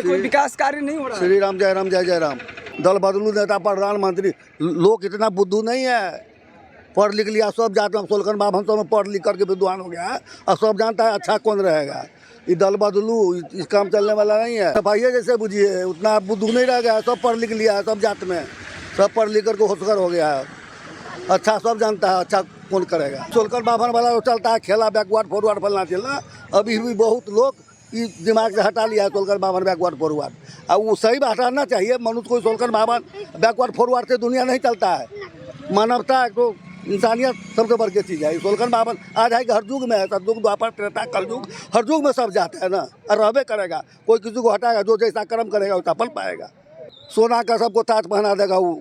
कोई विकास कार्य नहीं हो रहा। श्री राम जय राम जय जय राम। दल बदलू नेता प्रधानमंत्री, लोग इतना बुद्धू नहीं है, पढ़ लिख लिया सब जाते हैं। सोलकन बाबा सब में पढ़ लिख करके विद्वान हो गया है और सब जानता है अच्छा कौन रहेगा। ये दल बदलू इस काम चलने वाला नहीं है। सफाइया जैसे बुझिए, उतना बुद्धू नहीं रह गया है, सब पढ़ लिख लिया है, सब जात में सब पढ़ लिख करके होशगर हो गया है। अच्छा सब जानता है अच्छा कौन करेगा। सोलकन बाभन वाला जो चलता है खेला बैकवर्ड फॉरवर्ड फलना चलना, अभी भी बहुत लोग इस दिमाग से हटा लिया है सोलकन बाभन बैकवर्ड फॉरवर्ड। अब वो सही बात हटाना चाहिए। मनुष्य को सोलकन बाभन बैकवर्ड फॉरवर्ड से दुनिया नहीं चलता है। मानवता तो इंसानियत सबसे बढ़ के चीज़ है। सोलकन बाभन आज है कि हर युग में है, सतयुग द्वापर त्रेता कलयुग, हर युग में सब जाता है ना, और रहबे करेगा। कोई किसी को हटाएगा, जो जैसा कर्म करेगा वैसा फल पाएगा। सोना का सबको ताज पहना देगा वो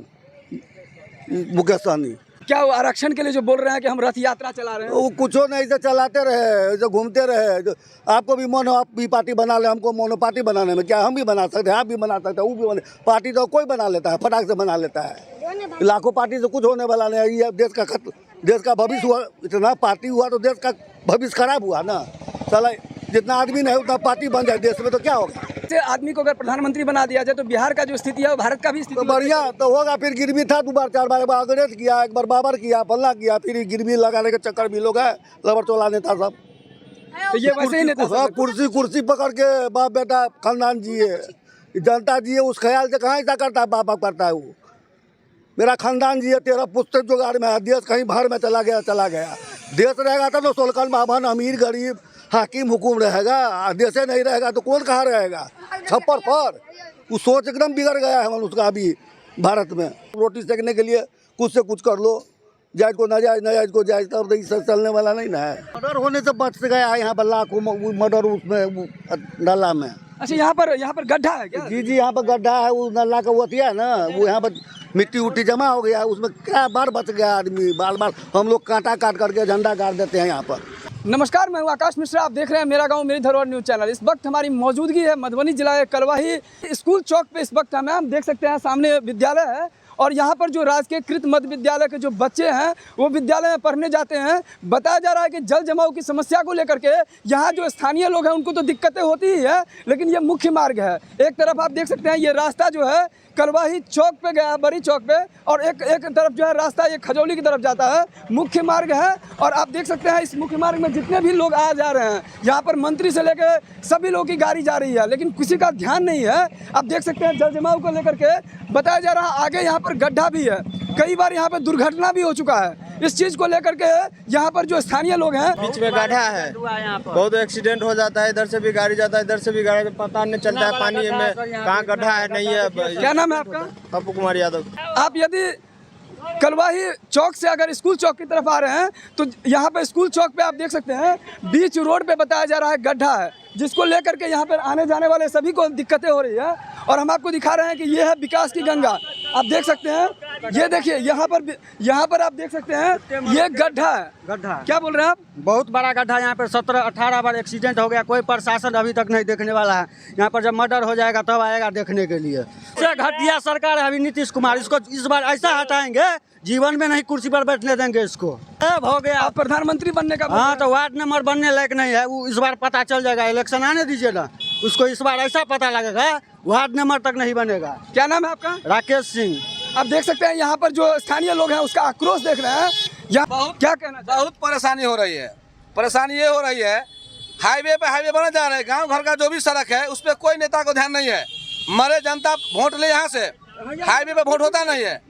मुकेश सहनी। क्या वो आरक्षण के लिए जो बोल रहे हैं कि हम रथ यात्रा चला रहे हैं? वो कुछ नहीं, ऐसे चलाते रहे, ऐसे घूमते रहे। जो आपको भी मन हो आप भी पार्टी बना ले, हमको मोनो पार्टी बनाने में क्या हम भी बना सकते हैं, आप भी बना सकते हैं, वो भी बने। पार्टी तो कोई बना लेता है, फटाक से बना लेता है। लाखों पार्टी से कुछ होने वाला नहीं है। ये देश का भविष्य हुआ, इतना पार्टी हुआ तो देश का भविष्य खराब हुआ ना। चला जितना आदमी नहीं उतना पार्टी बन जाए देश में तो क्या होगा। आदमी को अगर प्रधानमंत्री बना दिया जाए तो बिहार का जो स्थिति है वो भारत का भी स्थिति तो बढ़िया तो होगा। फिर गिरवी था 2 बार 4 बार, एक बार अंग्रेज किया, एक बार बाबर किया, फल्ला किया, फिर गिरवी लगाने के चक्कर भी लोग है, लबर चोला नेता सब। तो ये वैसे ही नेता कुर्सी पकड़ के बाप बेटा खानदान जिए, जनता जिए, उस ख्याल से कहाँ ऐसा करता है। बाप करता है वो, मेरा खानदान जिए, 13 पुस्तक जुगाड़ में है, देश कहीं बाहर में चला गया। देश रहेगा तब तो सोलकन बाभन अमीर गरीब हाकिम हुकुम रहेगा। देशे नहीं रहेगा तो कौन कहाँ रहेगा। छप्पर पर वो सोच एकदम बिगड़ गया है मनुष्य का अभी भारत में। रोटी सेकने के लिए कुछ से कुछ कर लो, जायज को नाजायज, नाजायज को जायज, तब तो चलने वाला नहीं ना है। मर्डर होने से बच गया है यहाँ पर लाखों मर्डर उसमें नाला में। अच्छा यहाँ पर गड्ढा है क्या? जी यहाँ पर गड्ढा है, वो नाला का वो है ना, वो यहाँ पर मिट्टी उट्टी जमा हो गया है, उसमें क्या बार बच गया आदमी। बाल हम लोग कांटा काट करके झंडा गाड़ देते हैं यहाँ पर। नमस्कार, मैं हूं आकाश मिश्रा, आप देख रहे हैं मेरा गांव मेरी धरोहर न्यूज़ चैनल। इस वक्त हमारी मौजूदगी है मधुबनी जिला के कलवाही स्कूल चौक पे। इस वक्त हम देख सकते हैं सामने विद्यालय है और यहाँ पर जो राजकीय कृत मध्य विद्यालय के जो बच्चे हैं वो विद्यालय में पढ़ने जाते हैं। बताया जा रहा है कि जल जमाव की समस्या को लेकर के यहाँ जो स्थानीय लोग हैं उनको तो दिक्कतें होती ही है, लेकिन ये मुख्य मार्ग है। एक तरफ आप देख सकते हैं ये रास्ता जो है कलवाही चौक पे गया है, बड़ी चौक पे, और एक तरफ जो है रास्ता ये खजौली की तरफ जाता है, मुख्य मार्ग है। और आप देख सकते हैं इस मुख्य मार्ग में जितने भी लोग आ जा रहे हैं, यहाँ पर मंत्री से लेकर सभी लोगों की गाड़ी जा रही है, लेकिन किसी का ध्यान नहीं है। आप देख सकते हैं जल जमाव को लेकर के बताया जा रहा है, आगे यहाँ पर गड्ढा भी है, कई बार यहाँ पर दुर्घटना भी हो चुका है। इस चीज को लेकर के यहाँ पर जो स्थानीय लोग हैं, बीच में गड्ढा है, बहुत एक्सीडेंट हो जाता है, इधर से भी गाड़ी जाता है, इधर से भी गाड़ी, पता नहीं चलता है पानी में कहाँ गड्ढा है नहीं है। क्या नाम है आपका? पप्पू कुमार यादव। आप यदि कलवाही चौक से अगर स्कूल चौक की तरफ आ रहे हैं तो यहाँ पे स्कूल चौक पे आप देख सकते हैं बीच रोड पे बताया जा रहा है गड्ढा है, जिसको लेकर के यहाँ पर आने जाने वाले सभी को दिक्कतें हो रही है। और हम आपको दिखा रहे हैं कि ये है विकास की गंगा। आप देख सकते हैं, ये देखिए यहाँ पर आप देख सकते हैं ये गड्ढा है। गड्ढा क्या बोल रहे हैं आप? बहुत बड़ा गड्ढा, यहाँ पर 17-18 बार एक्सीडेंट हो गया, कोई प्रशासन अभी तक नहीं देखने वाला है। यहाँ पर जब मर्डर हो जाएगा तब आएगा देखने के लिए। घटिया सरकार है अभी नीतीश कुमार, इसको इस बार ऐसा हटाएंगे जीवन में नहीं कुर्सी पर बैठने देंगे इसको। अब हो गया आप प्रधानमंत्री बनने का? हाँ, तो वार्ड नंबर बनने लायक नहीं है वो, इस बार पता चल जाएगा। इलेक्शन आने दीजिए ना, उसको इस बार ऐसा पता लगेगा वार्ड नंबर तक नहीं बनेगा। क्या नाम है आपका? राकेश सिंह। आप देख सकते हैं यहाँ पर जो स्थानीय लोग हैं उसका आक्रोश देख रहे हैं। यहाँ क्या कहना? बहुत परेशानी हो रही है। परेशानी ये हो रही है, हाईवे बने जा रहे हैं, गांव घर का जो भी सड़क है उस पर कोई नेता को ध्यान नहीं है। मरे जनता वोट ले यहाँ से, हाईवे पे वोट होता नहीं है,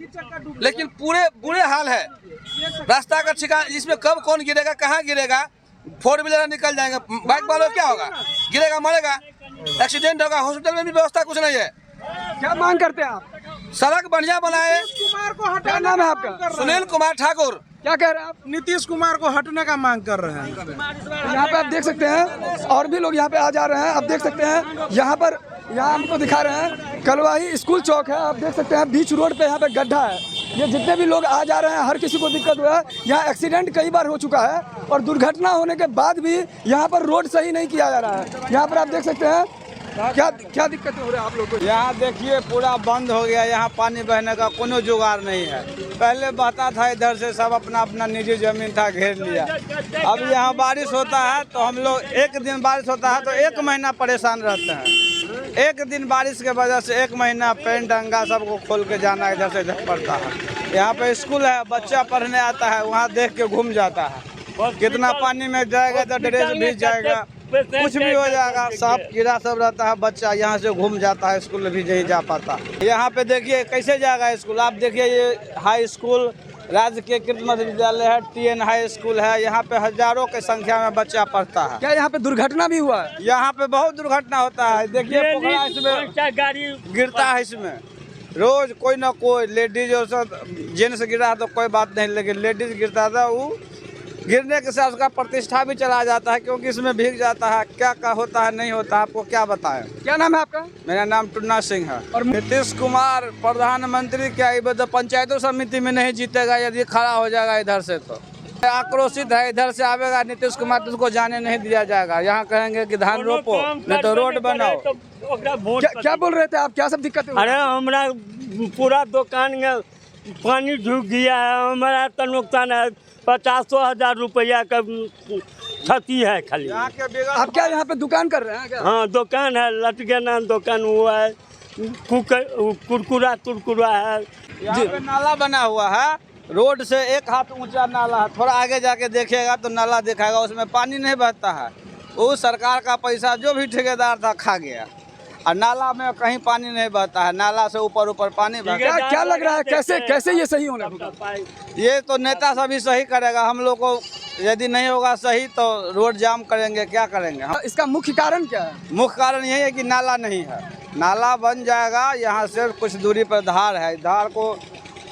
लेकिन पूरे बुरे हाल है। रास्ता का ठिकाना, इसमें कब कौन गिरेगा, कहाँ गिरेगा, 4 व्हीलर निकल जाएंगे, बाइक वालों क्या होगा, गिरेगा मरेगा, एक्सीडेंट होगा। हॉस्पिटल में भी व्यवस्था कुछ नहीं है। क्या मांग करते हैं आप? सड़क बढ़िया बनाए। क्या नाम है आपका? सुनील कुमार ठाकुर। क्या कह रहे हैं आप? नीतीश कुमार को हटने का मांग कर रहे हैं। यहाँ पे आप देख सकते हैं और भी लोग यहाँ पे आ जा रहे हैं। आप देख सकते हैं यहाँ हमको दिखा रहे हैं कलवाही स्कूल चौक है। आप देख सकते हैं बीच रोड पे यहाँ पे गड्ढा है। ये जितने भी लोग आ जा रहे हैं हर किसी को दिक्कत हुआ है। यहाँ एक्सीडेंट कई बार हो चुका है और दुर्घटना होने के बाद भी यहाँ पर रोड सही नहीं किया जा रहा है। यहाँ पर आप देख सकते हैं क्या दिक्कतें हो रही है आप लोग को? यहाँ देखिए पूरा बंद हो गया, यहाँ पानी बहने का कोनो जुगाड़ नहीं है। पहले बहता था इधर से, सब अपना अपना निजी जमीन था घेर लिया। अब यहाँ बारिश होता है तो हम लोग, एक दिन बारिश होता है तो 1 महीना परेशान रहते हैं। एक दिन बारिश के वजह से 1 महीना पेंट अंगा सबको खोल के जाना इधर से इधर पड़ता है। यहाँ पे स्कूल है, बच्चा पढ़ने आता है, वहाँ देख के घूम जाता है। कितना पानी में जाएगा तो ड्रेस भीग जाएगा, कुछ भी हो जाएगा, सांप कीड़ा सब रहता है। बच्चा यहाँ से घूम जाता है, स्कूल भी नहीं जा पाता। यहाँ पे देखिए कैसे जाएगा स्कूल। आप देखिए ये हाई स्कूल राजकीय कृत मध्य विद्यालय है, TN हाई स्कूल है। यहाँ पे हजारों की संख्या में बच्चा पढ़ता है। क्या यहाँ पे दुर्घटना भी हुआ है? यहाँ पे बहुत दुर्घटना होता है। देखिए पोखरा इसमें गाड़ी गिरता है, इसमें रोज कोई ना कोई लेडीज और सब जेंट्स गिरा तो कोई बात नहीं, लेकिन लेडीज गिरता था, वो गिरने के साथ उसका प्रतिष्ठा भी चला जाता है, क्योंकि इसमें भीग जाता है। क्या होता है नहीं होता, आपको क्या बताएं। क्या नाम है आपका? मेरा नाम टुन्ना सिंह है। और नीतीश कुमार प्रधानमंत्री क्या इधर पंचायतों समिति में नहीं जीतेगा यदि खड़ा हो जाएगा इधर से, तो आक्रोशित है। इधर से आवेगा नीतीश कुमार तो उसको जाने नहीं दिया जाएगा। यहाँ कहेंगे कि धान रोपो नहीं तो रोड बनाओ। क्या बोल रहे थे आप? क्या सब दिक्कत? अरे हमारा पूरा दुकान में पानी ढुक गया है, हमारा तो नुकसान है। 50,000 रुपया का क्षति है खाली। आप क्या यहाँ पे दुकान कर रहे हैं क्या? हाँ दुकान है, लटके नाम दुकान हुआ है, कुरकुरा तुरकुरा है। यहाँ पे नाला बना हुआ है, रोड से 1 हाथ ऊंचा नाला है। थोड़ा आगे जाके देखिएगा तो नाला दिखाएगा, उसमें पानी नहीं बहता है। वो सरकार का पैसा जो भी ठेकेदार था खा गया, और नाला में कहीं पानी नहीं बहता है। नाला से ऊपर पानी बहता है। क्या लग रहा है, कैसे ये सही होने होगा? ये तो नेता सभी सही करेगा। हम लोग को यदि नहीं होगा सही तो रोड जाम करेंगे, क्या करेंगे हम। इसका मुख्य कारण क्या है? मुख्य कारण यही है कि नाला नहीं है। नाला बन जाएगा, यहाँ से कुछ दूरी पर धार है, धार को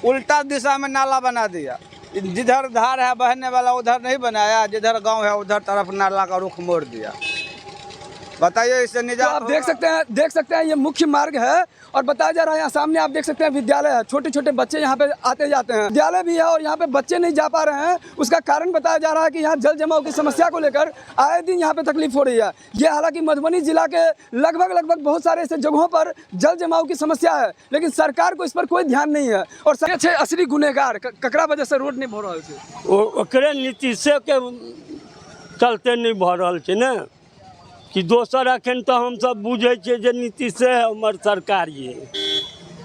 उल्टा दिशा में नाला बना दिया। जिधर धार है बहने वाला उधर नहीं बनाया, जिधर गांव है उधर तरफ नाला का रुख मोड़ दिया। बताइए इससे निजात। तो आप देख सकते हैं ये मुख्य मार्ग है, और बताया जा रहा है यहाँ सामने आप देख सकते हैं विद्यालय है। छोटे छोटे बच्चे यहाँ पे आते जाते हैं, विद्यालय भी है, और यहाँ पे बच्चे नहीं जा पा रहे हैं। उसका कारण बताया जा रहा है कि यहाँ जल जमाव की समस्या को लेकर आए दिन यहाँ पे तकलीफ हो रही है। ये हालांकि मधुबनी जिला के लगभग बहुत सारे ऐसे जगहों पर जल जमाव की समस्या है, लेकिन सरकार को इस पर कोई ध्यान नहीं है। और सबसे असली गुनहगार ककरा वजह से रोड नहीं भर रहा है, नीतीश के चलते नहीं भर रहा है ना, कि दोसर अखन तो हम सब बुझे छे जे नीतीश है हमार सरकार। ये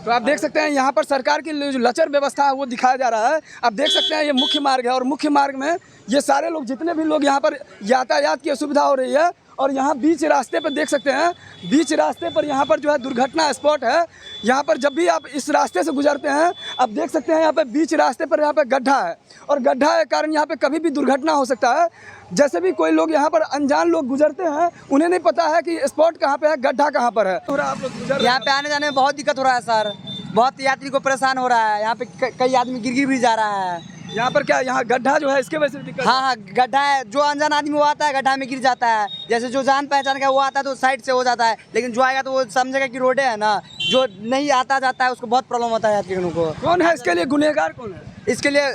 तो आप देख सकते हैं यहाँ पर सरकार की जो लचर व्यवस्था है वो दिखाया जा रहा है। आप देख सकते हैं ये मुख्य मार्ग है, और मुख्य मार्ग में ये सारे लोग जितने भी लोग यहाँ पर यातायात की असुविधा हो रही है। और यहाँ बीच रास्ते पर देख सकते हैं, बीच रास्ते पर यहाँ पर जो है दुर्घटना स्पॉट है। यहाँ पर जब भी आप इस रास्ते से गुजरते हैं, आप देख सकते हैं यहाँ पे बीच रास्ते पर यहाँ पे गड्ढा है, और गड्ढा के कारण यहाँ पे कभी भी दुर्घटना हो सकता है। जैसे भी कोई लोग यहाँ पर अनजान लोग गुजरते हैं, उन्हें नहीं पता है कि स्पॉट कहाँ पे है, गड्ढा कहाँ पर है। आप लोग यहाँ पे आने जाने में बहुत दिक्कत हो रहा है सर, बहुत यात्री को परेशान हो रहा है। यहाँ पे कई आदमी गिर भी जा रहा है। यहाँ पर क्या, यहाँ गड्ढा जो है इसके वजह से दिक्कत? हाँ गड्ढा है, जो अनजान आदमी वो आता है गड्ढा में गिर जाता है। जैसे जो जान पहचान का वो आता है तो साइड से हो जाता है, लेकिन जो आएगा तो वो समझेगा कि रोडे है ना। जो नहीं आता जाता है उसको बहुत प्रॉब्लम होता है यात्रियों को। कौन है इसके लिए गुनहगार, कौन है? इसके लिए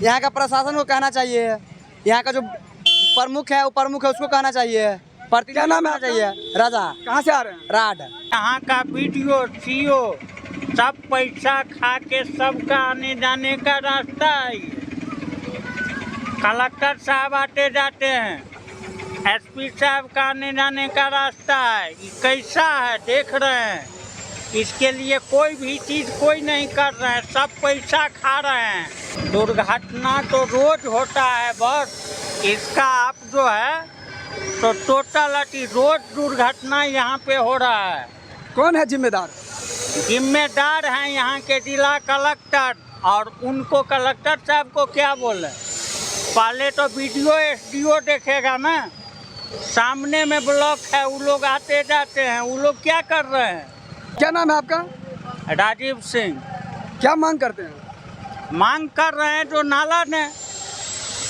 यहाँ का प्रशासन को कहना चाहिए, यहाँ का जो प्रमुख है वो प्रमुख है उसको कहना चाहिए। क्या नाम है चाहिए? राजा। कहाँ से आ रहे हैं? राड। यहाँ का वीडियो सीओ सब पैसा खा के सबका आने जाने का रास्ता है। कलेक्टर साहब आते जाते हैं, SP साहब का आने जाने का रास्ता है। ये कैसा है देख रहे हैं, इसके लिए कोई भी चीज़ कोई नहीं कर रहे हैं, सब पैसा खा रहे हैं। दुर्घटना तो रोज होता है, बस इसका आप जो है तो टोटलिटी रोज दुर्घटना यहाँ पे हो रहा है। कौन है जिम्मेदार? जिम्मेदार हैं यहाँ के जिला कलेक्टर, और उनको कलेक्टर साहब को क्या बोले, पहले तो वीडियो SDO देखेगा ना। सामने में ब्लॉक है, वो लोग आते जाते हैं, वो लोग क्या कर रहे हैं। क्या नाम है आपका? राजीव सिंह। क्या मांग करते हैं? मांग कर रहे हैं जो नाला ने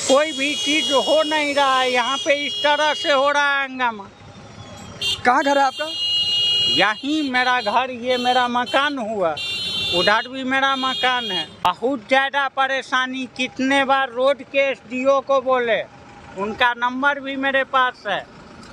कोई भी चीज हो नहीं रहा है, यहाँ पे इस तरह से हो रहा है हंगामा। कहाँ घर है आपका? यहीं मेरा घर, ये मेरा मकान हुआ, उधर भी मेरा मकान है। बहुत ज़्यादा परेशानी, कितने बार रोड के SDO को बोले, उनका नंबर भी मेरे पास है,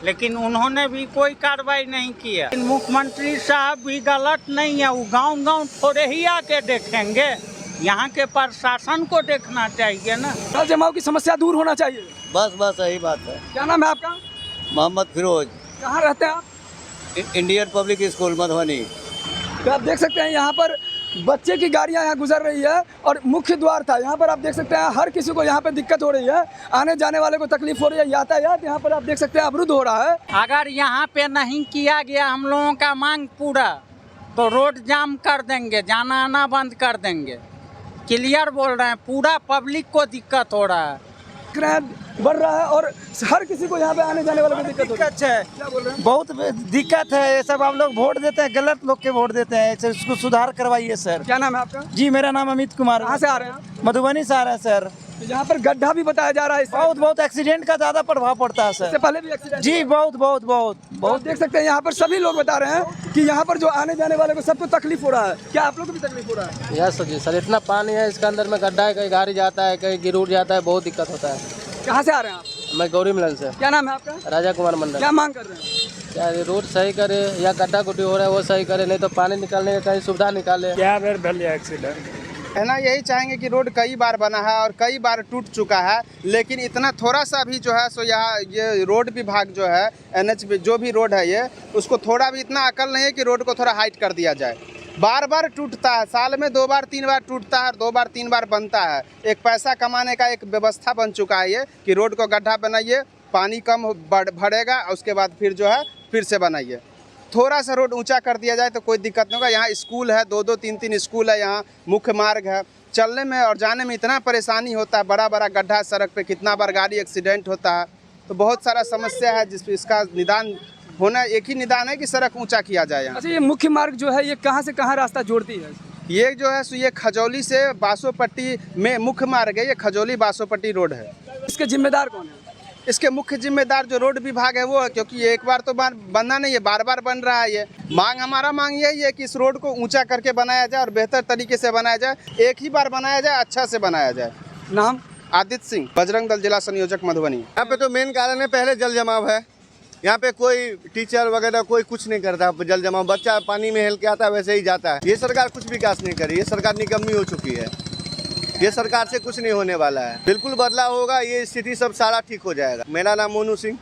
लेकिन उन्होंने भी कोई कार्रवाई नहीं किया। मुख्यमंत्री साहब भी गलत नहीं है, वो गांव-गांव थोड़े ही आके देखेंगे, यहाँ के प्रशासन को देखना चाहिए ना। जल जमाव की समस्या दूर होना चाहिए। बस यही बात है। क्या नाम है आपका? मोहम्मद फिरोज। कहाँ रहते हैं आप? Indian public school Madhubani. तो आप देख सकते हैं यहाँ पर बच्चे की गाड़ियाँ यहाँ गुजर रही है और मुख्य द्वार था। यहाँ पर आप देख सकते हैं हर किसी को यहाँ पे दिक्कत हो रही है, आने जाने वाले को तकलीफ हो रही है। यातायात यहाँ पर आप देख सकते हैं अवरुद्ध हो रहा है। अगर यहाँ पे नहीं किया गया हम लोगों का मांग पूरा तो रोड जाम कर देंगे, जाना आना बंद कर देंगे। क्लियर बोल रहे हैं, पूरा पब्लिक को दिक्कत हो रहा है, बढ़ रहा है और हर किसी को यहाँ पे आने जाने वाले को दिक्कत है। क्या बोल रहे हैं? बहुत दिक्कत है। ये सब आप लोग वोट देते हैं, गलत लोग के वोट देते हैं। इसको सुधार करवाइए सर। क्या नाम है आपका? जी मेरा नाम अमित कुमार। कहाँ से आ रहे हैं आप? मधुबनी से आ रहे हैं सर। तो यहाँ पर गड्ढा भी बताया जा रहा है। बहुत एक्सीडेंट का ज्यादा प्रभाव पड़ता है सर। इससे पहले भी एक्सीडेंट? जी बहुत देख सकते हैं यहाँ पर सभी लोग बता रहे हैं कि यहाँ पर जो आने जाने वाले को सबको तकलीफ हो रहा है। क्या आप लोग को भी तकलीफ हो रहा है? यस जी सर, इतना पानी है, इसके अंदर में गड्ढा है, कहीं गाड़ी जाता है, कहीं गिर उड़ जाता है, बहुत दिक्कत होता है। कहाँ से आ रहे हैं आप? मैं गौरी मिलन से। क्या नाम है आपका? राजा कुमार मंडल। क्या मांग कर रहे हैं? क्या रोड सही करे या गड्ढा गुड्डी हो रहा है वो सही करे, नहीं तो पानी निकालने का कहीं सुविधा निकाले। क्या एक्सीडेंट है ना, यही चाहेंगे कि रोड कई बार बना है और कई बार टूट चुका है, लेकिन इतना थोड़ा सा भी जो है सो यहाँ ये रोड विभाग जो है NH जो भी रोड है ये उसको थोड़ा भी इतना अकल नहीं है कि रोड को थोड़ा हाइट कर दिया जाए। बार बार टूटता है, साल में 2 बार 3 बार टूटता है, 2 बार 3 बार बनता है। एक पैसा कमाने का एक व्यवस्था बन चुका है ये कि रोड को गड्ढा बनाइए, पानी कम भरेगा, उसके बाद फिर जो है फिर से बनाइए। थोड़ा सा रोड ऊंचा कर दिया जाए तो कोई दिक्कत नहीं होगा। यहाँ स्कूल है, 2-2 3-3 स्कूल है, यहाँ मुख्य मार्ग है, चलने में और जाने में इतना परेशानी होता है। बड़ा गड्ढा सड़क पे, कितना बार गाड़ी एक्सीडेंट होता है, तो बहुत सारा समस्या है जिस इसका निदान होना। एक ही निदान है कि सड़क ऊंचा किया जाए यहाँ। अच्छा, ये मुख्य मार्ग जो है ये कहाँ से कहाँ रास्ता जोड़ती है? ये जो है सो ये खजौली से बासोपट्टी में मुख्य मार्ग है, ये खजौली बासोपट्टी रोड है। इसके जिम्मेदार कौन है? इसके मुख्य जिम्मेदार जो रोड विभाग है वो है, क्योंकि एक बार तो बनना नहीं है, बार बार बन रहा है ये। हमारा मांग यही है कि इस रोड को ऊंचा करके बनाया जाए और बेहतर तरीके से बनाया जाए, एक ही बार बनाया जाए, अच्छा से बनाया जाए। नाम? आदित्य सिंह, बजरंग दल जिला संयोजक मधुबनी। यहाँ पे तो मेन कारण है पहले जल जमाव है। यहाँ पे कोई टीचर वगैरह कोई कुछ नहीं करता। जल जमाव, बच्चा पानी में हेल के आता है वैसे ही जाता है। ये सरकार कुछ विकास नहीं करी, ये सरकार निकम्मी हो चुकी है। ये सरकार से कुछ नहीं होने वाला है। बिल्कुल बदलाव होगा, ये स्थिति सब सारा ठीक हो जाएगा। मेरा नाम मोनू सिंह।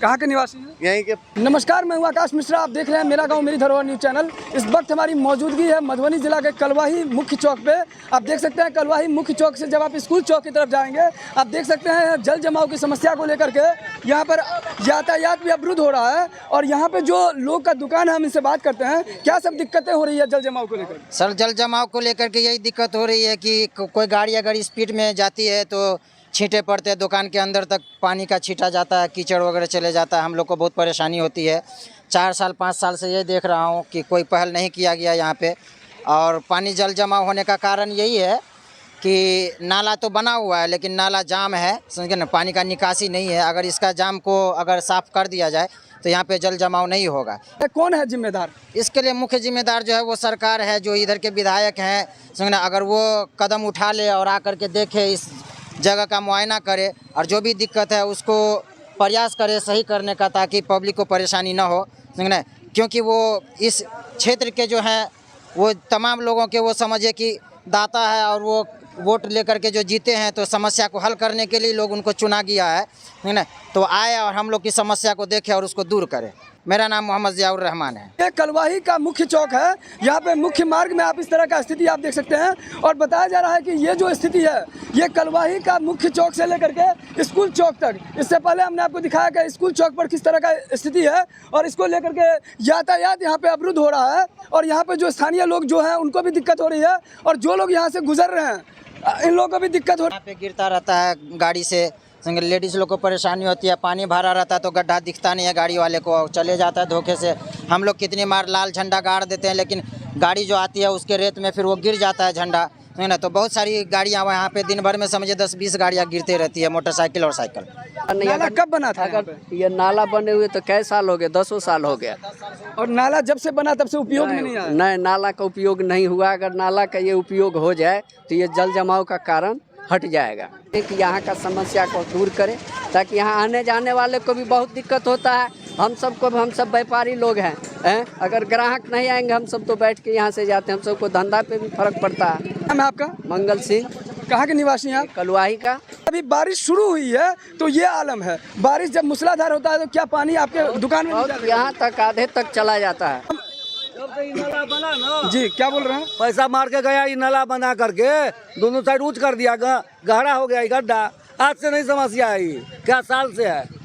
कहाँ के निवासी हैं? यहीं के। नमस्कार, मैं हूँ आकाश मिश्रा। आप देख रहे हैं मेरा गांव मेरी धरोहर न्यूज़ चैनल। इस वक्त हमारी मौजूदगी है मधुबनी जिला के कलवाही मुख्य चौक पे। आप देख सकते हैं कलवाही मुख्य चौक से जब आप स्कूल चौक की तरफ जाएंगे, आप देख सकते हैं जल जमाव की समस्या को लेकर के यहाँ पर यातायात भी अवरुद्ध हो रहा है। और यहाँ पे जो लोग का दुकान है, हम इनसे बात करते हैं क्या सब दिक्कतें हो रही है जल जमाव को लेकर। सर जल जमाव को लेकर के यही दिक्कत हो रही है कि कोई गाड़ी अगर स्पीड में जाती है तो छींटे पड़ते हैं, दुकान के अंदर तक पानी का छींटा जाता है, कीचड़ वगैरह चले जाता है। हम लोग को बहुत परेशानी होती है। 4 साल 5 साल से ये देख रहा हूँ कि कोई पहल नहीं किया गया यहाँ पे। और पानी जल जमा होने का कारण यही है कि नाला तो बना हुआ है लेकिन नाला जाम है, समझे ना, पानी का निकासी नहीं है। अगर इसका जाम को अगर साफ़ कर दिया जाए तो यहाँ पे जल जमाव नहीं होगा। कौन है जिम्मेदार इसके लिए? मुख्य जिम्मेदार जो है वो सरकार है, जो इधर के विधायक हैं, समझे ना। अगर वो कदम उठा ले और आकर के देखे, इस जगह का मुआयना करे और जो भी दिक्कत है उसको प्रयास करे सही करने का, ताकि पब्लिक को परेशानी ना हो, समझे ना। क्योंकि वो इस क्षेत्र के जो हैं वो तमाम लोगों के वो समझे कि दाता है और वो वोट लेकर के जो जीते हैं तो समस्या को हल करने के लिए लोग उनको चुना गया है ना। तो आए और हम लोग की समस्या को देखें और उसको दूर करें। मेरा नाम मोहम्मद ज़ियाउर रहमान है। ये कलवाही का मुख्य चौक है। यहाँ पे मुख्य मार्ग में आप इस तरह का स्थिति आप देख सकते हैं। और बताया जा रहा है कि ये जो स्थिति है ये कलवाही का मुख्य चौक से लेकर के स्कूल चौक तक। इससे पहले हमने आपको दिखाया कि स्कूल चौक पर किस तरह का स्थिति है और इसको लेकर के यातायात यहाँ पे अवरुद्ध हो रहा है। और यहाँ पे जो स्थानीय लोग जो हैं उनको भी दिक्कत हो रही है और जो लोग यहाँ से गुजर रहे हैं इन लोगों को भी दिक्कत हो रही है। यहाँ पे गिरता रहता है गाड़ी से, संग लेडीज़ लोग को परेशानी होती है। पानी भरा रहता है तो गड्ढा दिखता नहीं है गाड़ी वाले को, चले जाता है धोखे से। हम लोग कितनी बार लाल झंडा गाड़ देते हैं लेकिन गाड़ी जो आती है उसके रेत में फिर वो गिर जाता है झंडा, है ना। तो बहुत सारी गाड़ियाँ यहाँ पे दिन भर में समझिए 10-20 गाड़ियाँ गिरते रहती है, मोटरसाइकिल और साइकिल। नाला कब बना था? अगर ये नाला बने हुए तो कई साल हो गए, 10 साल हो गया। और नाला जब से बना तब से उपयोग में नहीं आया? नहीं, नाला का उपयोग नहीं हुआ। अगर नाला का ये उपयोग हो जाए तो ये जल जमाव का कारण हट जाएगा। कि यहाँ का समस्या को दूर करे ताकि यहाँ आने जाने वाले को भी बहुत दिक्कत होता है। हम सब व्यापारी लोग हैं, अगर ग्राहक नहीं आएंगे हम सब तो बैठ के यहाँ से जाते हैं, हम सबको धंधा पे भी फर्क पड़ता है। नाम है आपका? मंगल सिंह। कहाँ के निवासी हैं आप? कलवाही का। अभी बारिश शुरू हुई है तो ये आलम है, बारिश जब मूसलाधार होता है तो क्या पानी आपके दुकान में नहीं जाता? यहाँ तक आधे तक चला जाता है। जी क्या बोल रहे हैं? पैसा मार के गया, ये नाला बना करके दोनों साइड ऊंच कर दिया, गहरा हो गया ये गड्ढा। आज से नहीं समस्या है, क्या साल से है।